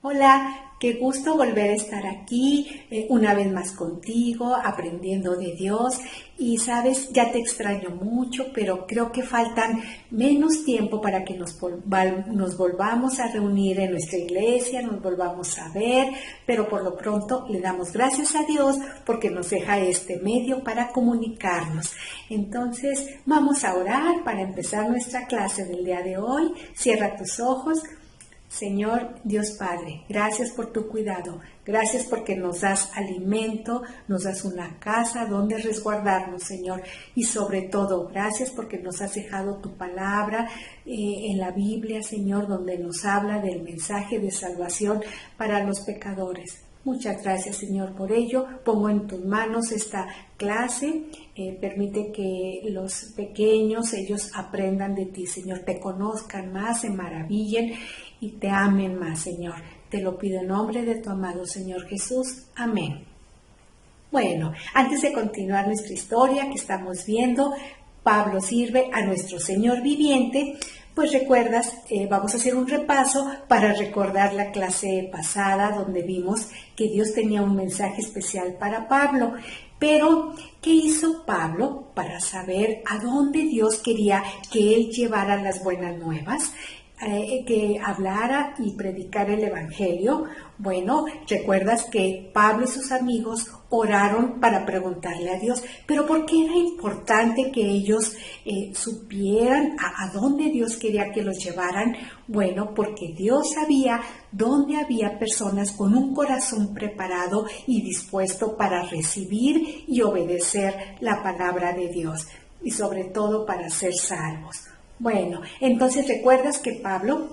Hola, qué gusto volver a estar aquí una vez más contigo, aprendiendo de Dios. Y sabes, ya te extraño mucho, pero creo que faltan menos tiempo para que nos volvamos a reunir en nuestra iglesia, nos volvamos a ver, pero por lo pronto le damos gracias a Dios porque nos deja este medio para comunicarnos. Entonces, vamos a orar para empezar nuestra clase del día de hoy. Cierra tus ojos. Señor Dios Padre, gracias por tu cuidado, gracias porque nos das alimento, nos das una casa donde resguardarnos, Señor, y sobre todo, gracias porque nos has dejado tu palabra en la Biblia, Señor, donde nos habla del mensaje de salvación para los pecadores. Muchas gracias, Señor, por ello. Pongo en tus manos esta clase. Permite que los pequeños, ellos aprendan de ti, Señor, te conozcan más, se maravillen y te amen más, Señor. Te lo pido en nombre de tu amado Señor Jesús. Amén. Bueno, antes de continuar nuestra historia que estamos viendo, Pablo sirve a nuestro Señor viviente. Pues recuerdas, vamos a hacer un repaso para recordar la clase pasada donde vimos que Dios tenía un mensaje especial para Pablo. Pero, ¿qué hizo Pablo para saber a dónde Dios quería que él llevara las buenas nuevas? Que hablara y predicara el Evangelio. Bueno, recuerdas que Pablo y sus amigos oraron para preguntarle a Dios, pero ¿por qué era importante que ellos supieran a dónde Dios quería que los llevaran? Bueno, porque Dios sabía dónde había personas con un corazón preparado y dispuesto para recibir y obedecer la palabra de Dios, y sobre todo para ser salvos. Bueno, entonces recuerdas que Pablo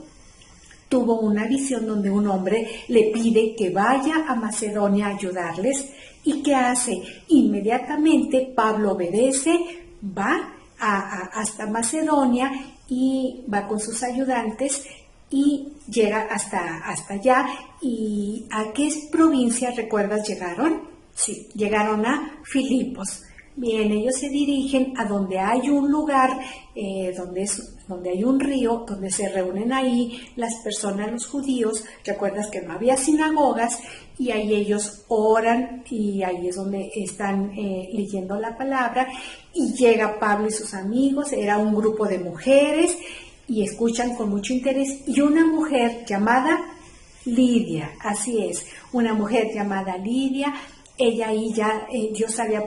tuvo una visión donde un hombre le pide que vaya a Macedonia a ayudarles. ¿Y qué hace? Inmediatamente Pablo obedece, va hasta Macedonia y va con sus ayudantes y llega hasta allá. ¿Y a qué provincia, recuerdas, llegaron? Sí, llegaron a Filipos. Bien, ellos se dirigen a donde hay un lugar, donde hay un río, donde se reúnen ahí las personas, los judíos. Recuerdas que no había sinagogas y ahí ellos oran y ahí es donde están leyendo la palabra. Y llega Pablo y sus amigos, era un grupo de mujeres y escuchan con mucho interés. Y una mujer llamada Lidia, así es, una mujer llamada Lidia. Ella ahí ya, Dios había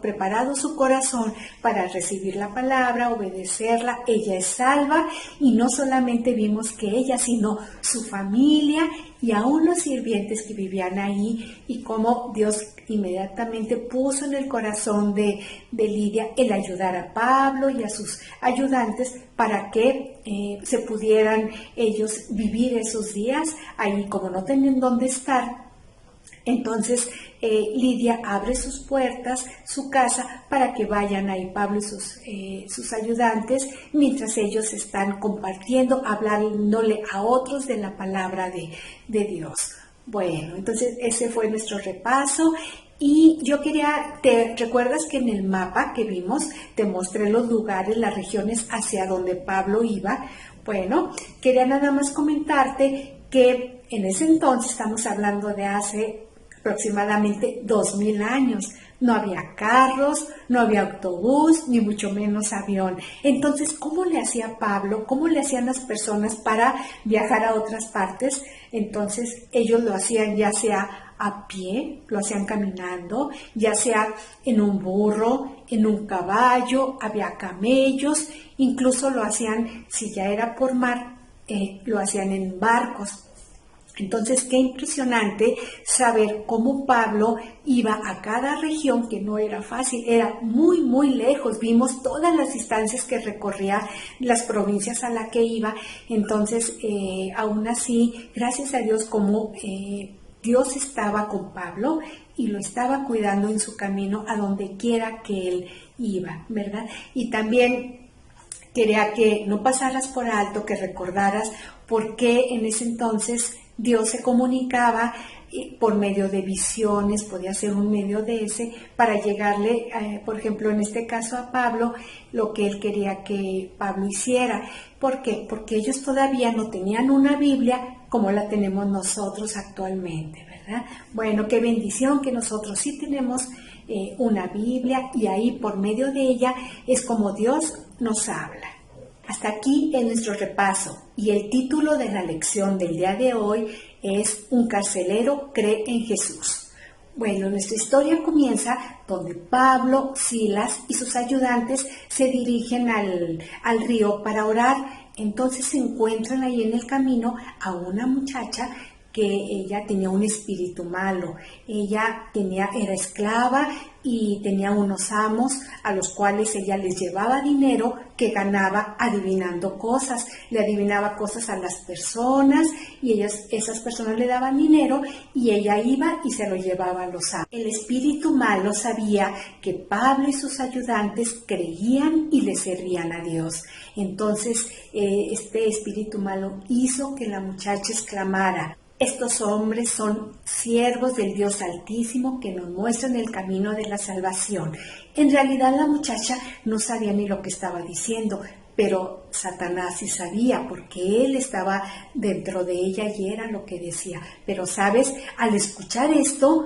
preparado su corazón para recibir la palabra, obedecerla. Ella es salva y no solamente vimos que ella, sino su familia y aún los sirvientes que vivían ahí, y cómo Dios inmediatamente puso en el corazón de Lidia el ayudar a Pablo y a sus ayudantes para que se pudieran ellos vivir esos días ahí, como no tenían dónde estar. Entonces Lidia abre sus puertas, su casa, para que vayan ahí Pablo y sus ayudantes, mientras ellos están compartiendo, hablándole a otros de la palabra de Dios. Bueno, entonces ese fue nuestro repaso. Y yo ¿te recuerdas que en el mapa que vimos te mostré los lugares, las regiones hacia donde Pablo iba? Bueno, quería nada más comentarte que en ese entonces, estamos hablando de hace aproximadamente 2000 años. No había carros, no había autobús, ni mucho menos avión. Entonces, ¿cómo le hacía Pablo? ¿Cómo le hacían las personas para viajar a otras partes? Entonces, ellos lo hacían ya sea a pie, lo hacían caminando, ya sea en un burro, en un caballo, había camellos, incluso lo hacían, si ya era por mar, lo hacían en barcos. Entonces, qué impresionante saber cómo Pablo iba a cada región, que no era fácil, era muy, muy lejos. Vimos todas las distancias que recorría, las provincias a las que iba. Entonces, aún así, gracias a Dios, como Dios estaba con Pablo y lo estaba cuidando en su camino a donde quiera que él iba, ¿verdad? Y también quería que no pasaras por alto, que recordaras por qué en ese entonces Dios se comunicaba por medio de visiones, podía ser un medio de ese para llegarle, por ejemplo, en este caso a Pablo, lo que él quería que Pablo hiciera. ¿Por qué? Porque ellos todavía no tenían una Biblia como la tenemos nosotros actualmente, ¿verdad? Bueno, qué bendición que nosotros sí tenemos una Biblia, y ahí por medio de ella es como Dios nos habla. Hasta aquí es nuestro repaso, y el título de la lección del día de hoy es Un carcelero cree en Jesús. Bueno, nuestra historia comienza donde Pablo, Silas y sus ayudantes se dirigen al río para orar. Entonces se encuentran ahí en el camino a una muchacha que ella tenía un espíritu malo. Ella era esclava y tenía unos amos a los cuales ella les llevaba dinero que ganaba adivinando cosas. Le adivinaba cosas a las personas y esas personas le daban dinero y ella iba y se lo llevaba a los amos. El espíritu malo sabía que Pablo y sus ayudantes creían y le servían a Dios. Entonces este espíritu malo hizo que la muchacha exclamara: estos hombres son siervos del Dios Altísimo que nos muestran el camino de la salvación. En realidad la muchacha no sabía ni lo que estaba diciendo, pero Satanás sí sabía, porque él estaba dentro de ella y era lo que decía. Pero sabes, al escuchar esto,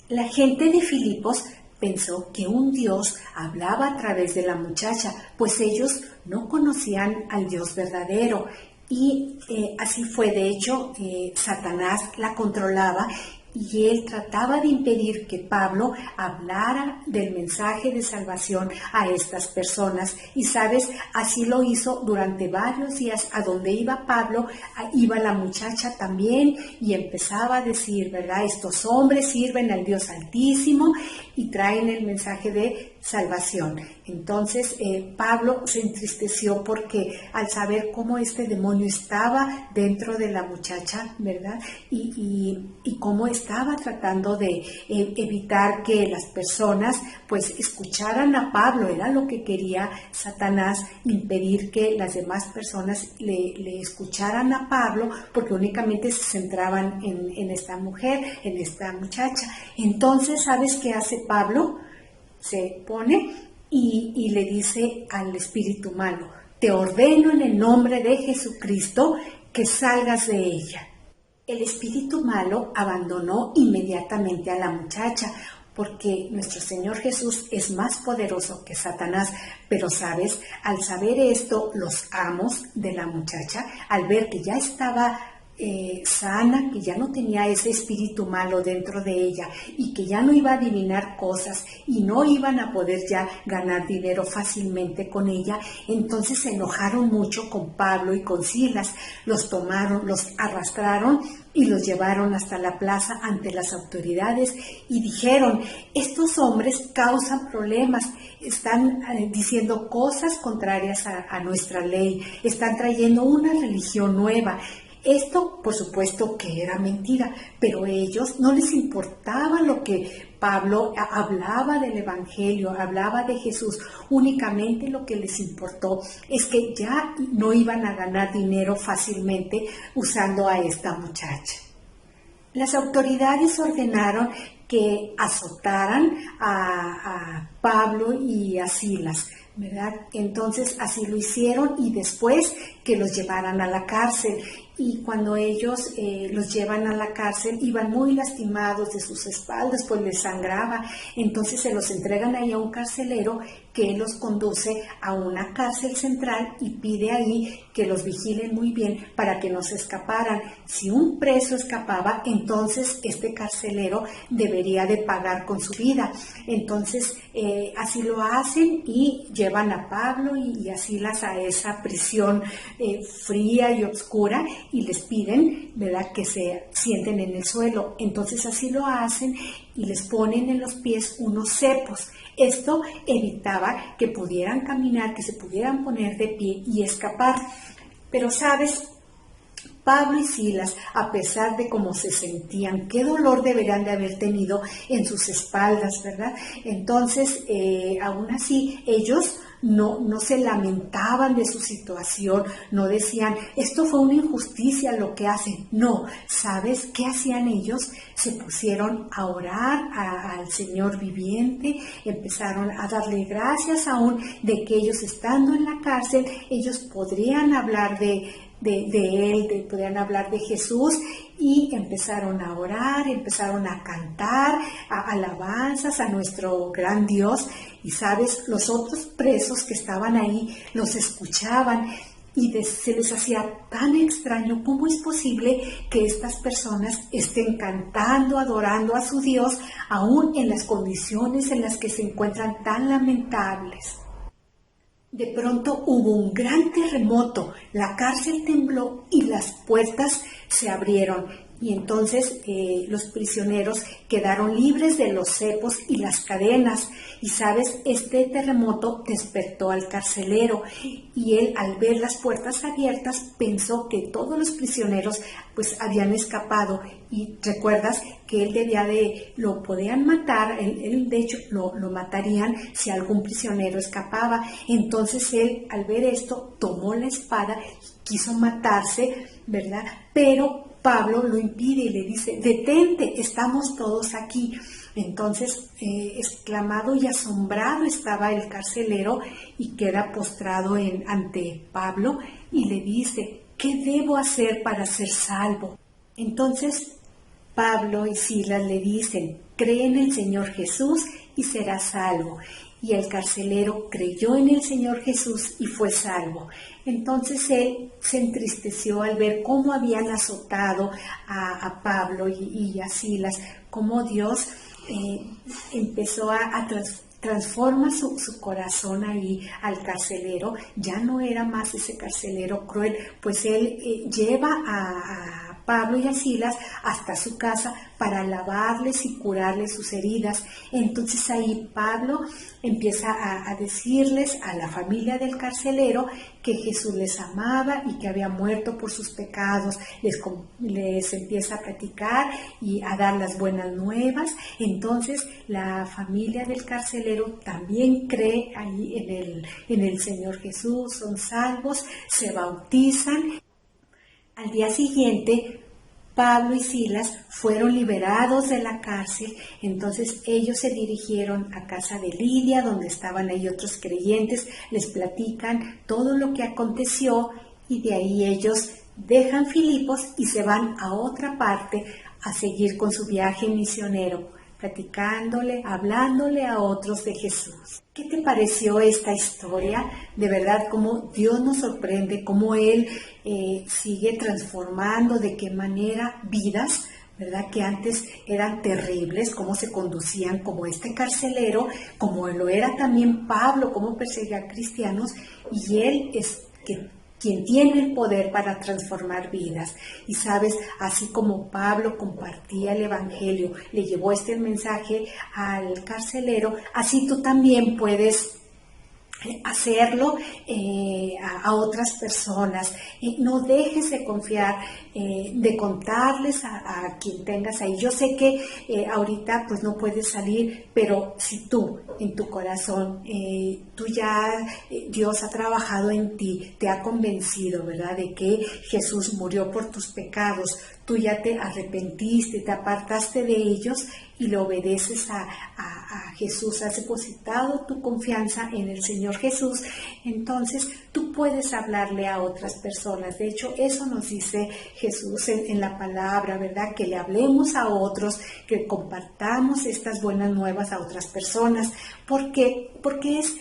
la gente de Filipos pensó que un Dios hablaba a través de la muchacha, pues ellos no conocían al Dios verdadero. Y así fue. De hecho, Satanás la controlaba y él trataba de impedir que Pablo hablara del mensaje de salvación a estas personas. Y sabes, así lo hizo durante varios días. A donde iba Pablo, iba la muchacha también y empezaba a decir, ¿verdad? Estos hombres sirven al Dios Altísimo y traen el mensaje de salvación. Entonces Pablo se entristeció porque al saber cómo este demonio estaba dentro de la muchacha, ¿verdad? Y cómo estaba tratando de evitar que las personas pues escucharan a Pablo. Era lo que quería Satanás, impedir que las demás personas le escucharan a Pablo, porque únicamente se centraban en esta mujer, en esta muchacha. Entonces, ¿sabes qué hace Pablo? Se pone y le dice al espíritu malo: te ordeno en el nombre de Jesucristo que salgas de ella. El espíritu malo abandonó inmediatamente a la muchacha, porque nuestro Señor Jesús es más poderoso que Satanás. Pero sabes, al saber esto, los amos de la muchacha, al ver que ya estaba sana, que ya no tenía ese espíritu malo dentro de ella y que ya no iba a adivinar cosas y no iban a poder ya ganar dinero fácilmente con ella, entonces se enojaron mucho con Pablo y con Silas. Los tomaron, los arrastraron y los llevaron hasta la plaza ante las autoridades y dijeron: estos hombres causan problemas, están diciendo cosas contrarias a nuestra ley, están trayendo una religión nueva. Esto, por supuesto, que era mentira, pero a ellos no les importaba lo que Pablo hablaba del Evangelio, hablaba de Jesús. Únicamente lo que les importó es que ya no iban a ganar dinero fácilmente usando a esta muchacha. Las autoridades ordenaron que azotaran a Pablo y a Silas, ¿verdad? Entonces así lo hicieron, y después que los llevaran a la cárcel. Y cuando ellos los llevan a la cárcel, iban muy lastimados de sus espaldas, pues les sangraba. Entonces se los entregan ahí a un carcelero, que los conduce a una cárcel central y pide ahí que los vigilen muy bien para que no se escaparan. Si un preso escapaba, entonces este carcelero debería de pagar con su vida. Entonces así lo hacen y llevan a Pablo y a Silas a esa prisión fría y oscura, y les piden, ¿verdad?, que se sienten en el suelo. Entonces así lo hacen y les ponen en los pies unos cepos. Esto evitaba que pudieran caminar, que se pudieran poner de pie y escapar. Pero sabes, Pablo y Silas, a pesar de cómo se sentían, qué dolor deberían de haber tenido en sus espaldas, ¿verdad? Entonces, aún así, ellos no se lamentaban de su situación, no decían, esto fue una injusticia lo que hacen. No, ¿sabes qué hacían ellos? Se pusieron a orar al Señor viviente, empezaron a darle gracias aún de que ellos estando en la cárcel, ellos podrían hablar de Él, podrían hablar de Jesús, y empezaron a orar, empezaron a cantar alabanzas a nuestro gran Dios. Y sabes, los otros presos que estaban ahí los escuchaban y se les hacía tan extraño cómo es posible que estas personas estén cantando, adorando a su Dios, aún en las condiciones en las que se encuentran tan lamentables. De pronto hubo un gran terremoto, la cárcel tembló y las puertas se abrieron. Y entonces los prisioneros quedaron libres de los cepos y las cadenas. Y sabes, este terremoto despertó al carcelero y él, al ver las puertas abiertas, pensó que todos los prisioneros pues habían escapado. Y recuerdas que él lo podían matar, él de hecho lo matarían si algún prisionero escapaba. Entonces él, al ver esto, tomó la espada, quiso matarse, ¿verdad? Pero Pablo lo impide y le dice, detente, estamos todos aquí. Entonces, exclamado y asombrado estaba el carcelero y queda postrado ante Pablo y le dice, ¿qué debo hacer para ser salvo? Entonces, Pablo y Silas le dicen, cree en el Señor Jesús y serás salvo. Y el carcelero creyó en el Señor Jesús y fue salvo. Entonces él se entristeció al ver cómo habían azotado a Pablo y a Silas, cómo Dios empezó a transforma su corazón ahí al carcelero. Ya no era más ese carcelero cruel, pues él lleva a Pablo y a Silas hasta su casa para lavarles y curarles sus heridas. Entonces ahí Pablo empieza a decirles a la familia del carcelero que Jesús les amaba y que había muerto por sus pecados. Les empieza a platicar y a dar las buenas nuevas. Entonces la familia del carcelero también cree ahí en el Señor Jesús, son salvos, se bautizan. Al día siguiente, Pablo y Silas fueron liberados de la cárcel. Entonces ellos se dirigieron a casa de Lidia, donde estaban ahí otros creyentes, les platican todo lo que aconteció y de ahí ellos dejan Filipos y se van a otra parte a seguir con su viaje misionero, platicándole, hablándole a otros de Jesús. ¿Qué te pareció esta historia? De verdad, cómo Dios nos sorprende, cómo Él sigue transformando, de qué manera vidas, ¿verdad? Que antes eran terribles, cómo se conducían, como este carcelero, como lo era también Pablo, cómo perseguía a cristianos, y Él es quien tiene el poder para transformar vidas. Y sabes, así como Pablo compartía el Evangelio, le llevó este mensaje al carcelero, así tú también puedes hacerlo a otras personas. No dejes de confiar, de contarles a quien tengas ahí. Yo sé que ahorita pues no puedes salir, pero si tú en tu corazón, tú ya, Dios ha trabajado en ti, te ha convencido, ¿verdad?, de que Jesús murió por tus pecados, tú ya te arrepentiste, te apartaste de ellos y le obedeces a Jesús, has depositado tu confianza en el Señor Jesús, entonces tú puedes hablarle a otras personas. De hecho, eso nos dice Jesús en la palabra, ¿verdad? Que le hablemos a otros, que compartamos estas buenas nuevas a otras personas. ¿Por qué? Porque es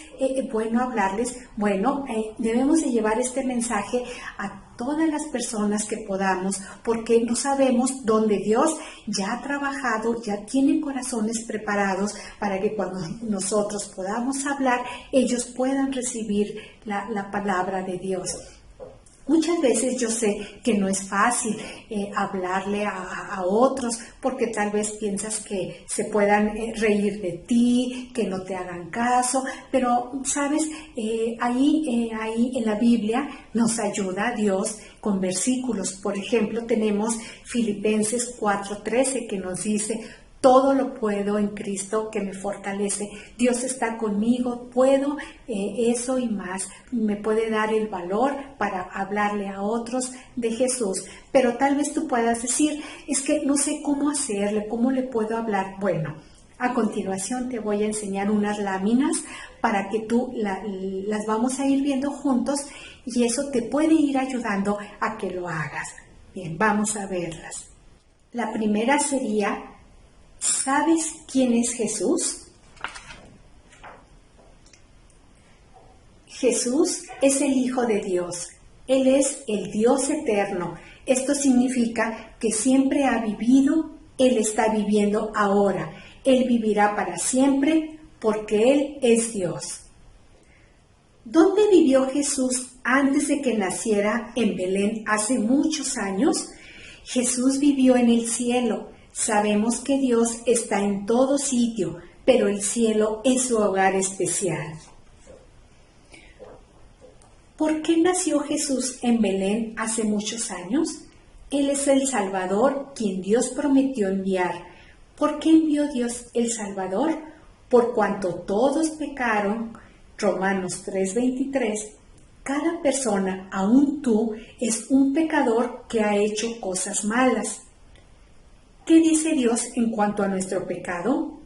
bueno hablarles. Bueno, debemos de llevar este mensaje a todas las personas que podamos, porque no sabemos dónde Dios ya ha trabajado, ya tiene corazones preparados para que cuando nosotros podamos hablar, ellos puedan recibir la palabra de Dios. Muchas veces yo sé que no es fácil hablarle a otros porque tal vez piensas que se puedan reír de ti, que no te hagan caso, pero sabes, ahí en la Biblia nos ayuda Dios con versículos. Por ejemplo, tenemos Filipenses 4:13 que nos dice: Todo lo puedo en Cristo que me fortalece. Dios está conmigo, puedo eso y más. Me puede dar el valor para hablarle a otros de Jesús. Pero tal vez tú puedas decir, es que no sé cómo hacerle, cómo le puedo hablar. Bueno, a continuación te voy a enseñar unas láminas para que tú las vamos a ir viendo juntos y eso te puede ir ayudando a que lo hagas. Bien, vamos a verlas. La primera sería: ¿sabes quién es Jesús? Jesús es el Hijo de Dios. Él es el Dios eterno. Esto significa que siempre ha vivido, Él está viviendo ahora. Él vivirá para siempre porque Él es Dios. ¿Dónde vivió Jesús antes de que naciera en Belén hace muchos años? Jesús vivió en el cielo. Sabemos que Dios está en todo sitio, pero el cielo es su hogar especial. ¿Por qué nació Jesús en Belén hace muchos años? Él es el Salvador, quien Dios prometió enviar. ¿Por qué envió Dios el Salvador? Por cuanto todos pecaron, Romanos 3:23, cada persona, aún tú, es un pecador que ha hecho cosas malas. ¿Qué dice Dios en cuanto a nuestro pecado?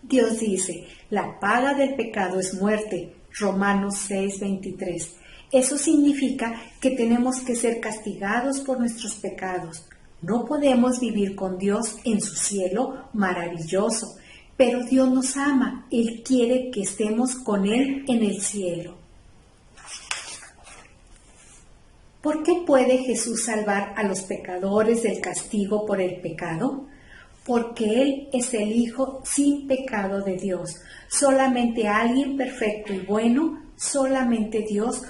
Dios dice, la paga del pecado es muerte, Romanos 6:23. Eso significa que tenemos que ser castigados por nuestros pecados. No podemos vivir con Dios en su cielo maravilloso, pero Dios nos ama. Él quiere que estemos con Él en el cielo. ¿Por qué puede Jesús salvar a los pecadores del castigo por el pecado? Porque Él es el Hijo sin pecado de Dios. Solamente alguien perfecto y bueno, solamente Dios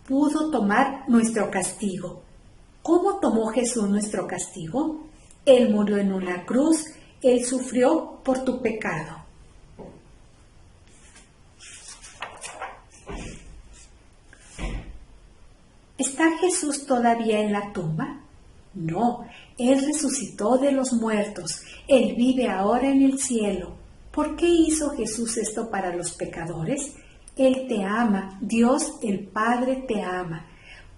pudo tomar nuestro castigo. ¿Cómo tomó Jesús nuestro castigo? Él murió en una cruz, Él sufrió por tu pecado. ¿Está Jesús todavía en la tumba? No, Él resucitó de los muertos, Él vive ahora en el cielo. ¿Por qué hizo Jesús esto para los pecadores? Él te ama, Dios el Padre te ama,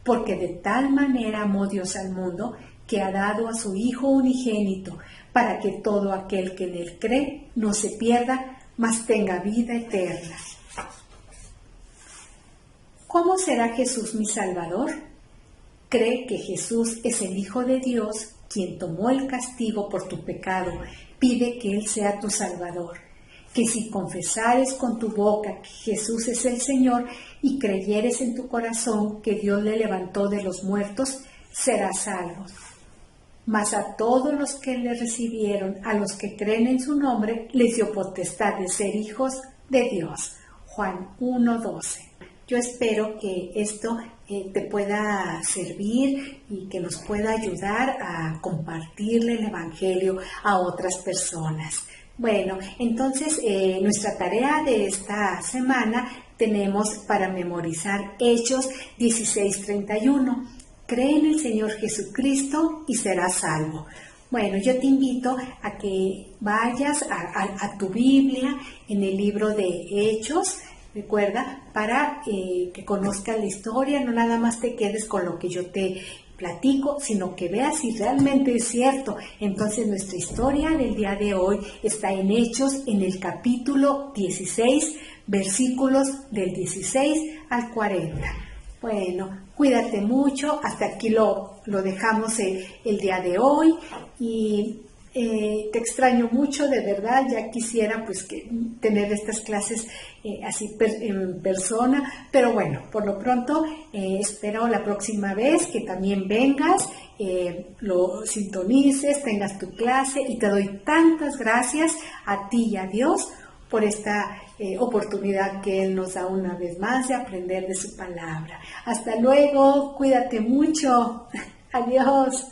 porque de tal manera amó Dios al mundo que ha dado a su Hijo unigénito, para que todo aquel que en Él cree no se pierda, mas tenga vida eterna. ¿Cómo será Jesús mi Salvador? Cree que Jesús es el Hijo de Dios, quien tomó el castigo por tu pecado. Pide que Él sea tu Salvador. Que si confesares con tu boca que Jesús es el Señor y creyeres en tu corazón que Dios le levantó de los muertos, serás salvo. Mas a todos los que le recibieron, a los que creen en su nombre, les dio potestad de ser hijos de Dios. Juan 1:12. Yo espero que esto te pueda servir y que nos pueda ayudar a compartirle el Evangelio a otras personas. Bueno, entonces nuestra tarea de esta semana tenemos para memorizar Hechos 16:31. Cree en el Señor Jesucristo y serás salvo. Bueno, yo te invito a que vayas a tu Biblia en el libro de Hechos. Recuerda, para que conozcas la historia, no nada más te quedes con lo que yo te platico, sino que veas si realmente es cierto. Entonces nuestra historia del día de hoy está en Hechos, en el capítulo 16, versículos del 16 al 40. Bueno, cuídate mucho, hasta aquí lo dejamos el día de hoy y te extraño mucho, de verdad, ya quisiera pues tener estas clases así en persona, pero bueno, por lo pronto espero la próxima vez que también vengas, lo sintonices, tengas tu clase y te doy tantas gracias a ti y a Dios por esta oportunidad que Él nos da una vez más de aprender de su palabra. Hasta luego, cuídate mucho, adiós.